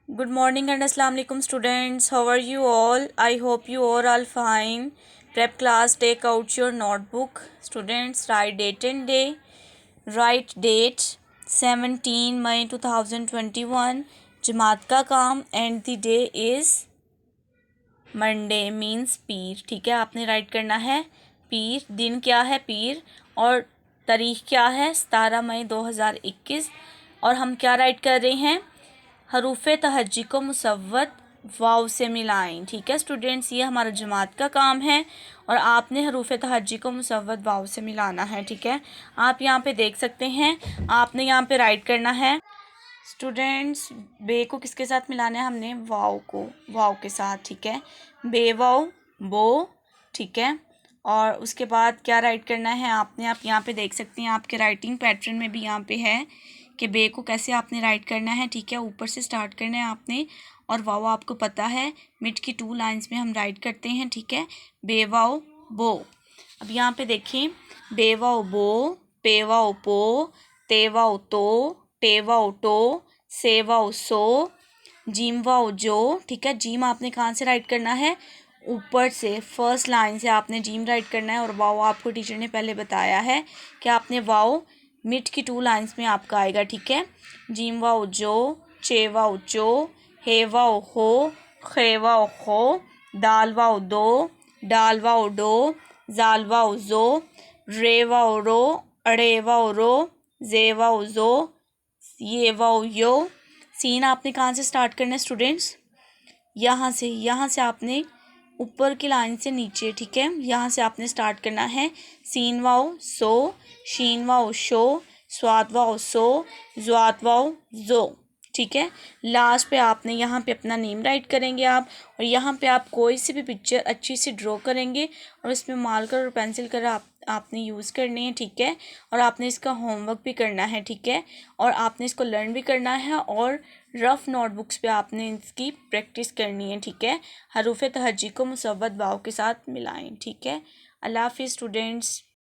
Good morning and Assalamu alaikum students. How are you all? I hope you are all fine. Prep class, take out your notebook. Students, write date and day. Write date 17 May 2021. जमात का काम and the day is Monday means पीर. ठीक है, आपने right करना है पीर. दिन क्या है पीर और तारीख क्या है 17 मई 2021. और हम क्या राइट कर रहे हैं हरूफ तहज्जी को मुसव्वत वाव से मिलाएं. ठीक है स्टूडेंट्स, ये हमारा जमात का काम है और आपने हरूफ तहज्जी को मुसव्वत वाव से मिलाना है. ठीक है, आप यहाँ पे देख सकते हैं, आपने यहाँ पे राइट करना है स्टूडेंट्स. बे को किसके साथ मिलाना है, हमने वाव को वाव के साथ. ठीक है, बे वाव बो. ठीक है, और उसके बाद क्या राइट करना है आपने, आप यहाँ पे देख सकते हैं आपके राइटिंग पैटर्न में भी यहाँ पे है कि बे को कैसे आपने राइट करना है. ठीक है, ऊपर से स्टार्ट करना है आपने और वाव आपको पता है मिड की 2 लाइंस में हम राइट करते हैं. ठीक है, बे वाव बो. अब यहाँ पे देखें, बे वाव बो, पे वाव पो, ते वाव तो, टे वाव टो, से वाव सो, जीम वाव जो. ठीक है, जीम आपने कहाँ से राइट करना है, ऊपर से फर्स्ट लाइन से आपने जीम राइट करना है. और वाव आपको टीचर ने पहले बताया है कि आपने वाव मिड की 2 लाइंस में आपका आएगा. ठीक है, जीम वाव जो, चे वाव चो, हे वाव हो, खे वाव खो, दाल वाव दो, डाल वाव डो, जाल वाव जो, रे वाव रो, अड़े वाव रो, जे वाव जो, ये वाव यो. सीन आपने कहाँ से स्टार्ट करना है स्टूडेंट्स, यहाँ से आपने ऊपर की लाइन से नीचे. ठीक है, यहाँ से आपने स्टार्ट करना है. सीन वाव सो, शीन वाव शो, स्वाद वाव सो, ज्वात वाव जो. ठीक है, लास्ट पे आपने यहाँ पे अपना नेम राइट करेंगे आप, और यहाँ पे आप कोई सी भी पिक्चर अच्छी सी ड्रॉ करेंगे और इसमें मार्कर और पेंसिल कर आपने यूज़ करने हैं. ठीक है, और आपने इसका होमवर्क भी करना है. ठीक है, और आपने इसको लर्न भी करना है और रफ़ नोटबुक्स पे आपने इसकी प्रैक्टिस करनी है. ठीक है, हरूफ तहज्जी को मुसव्वत वाव के साथ मिलाएं. ठीक है, अल्लाह हाफ़िज़ स्टूडेंट्स.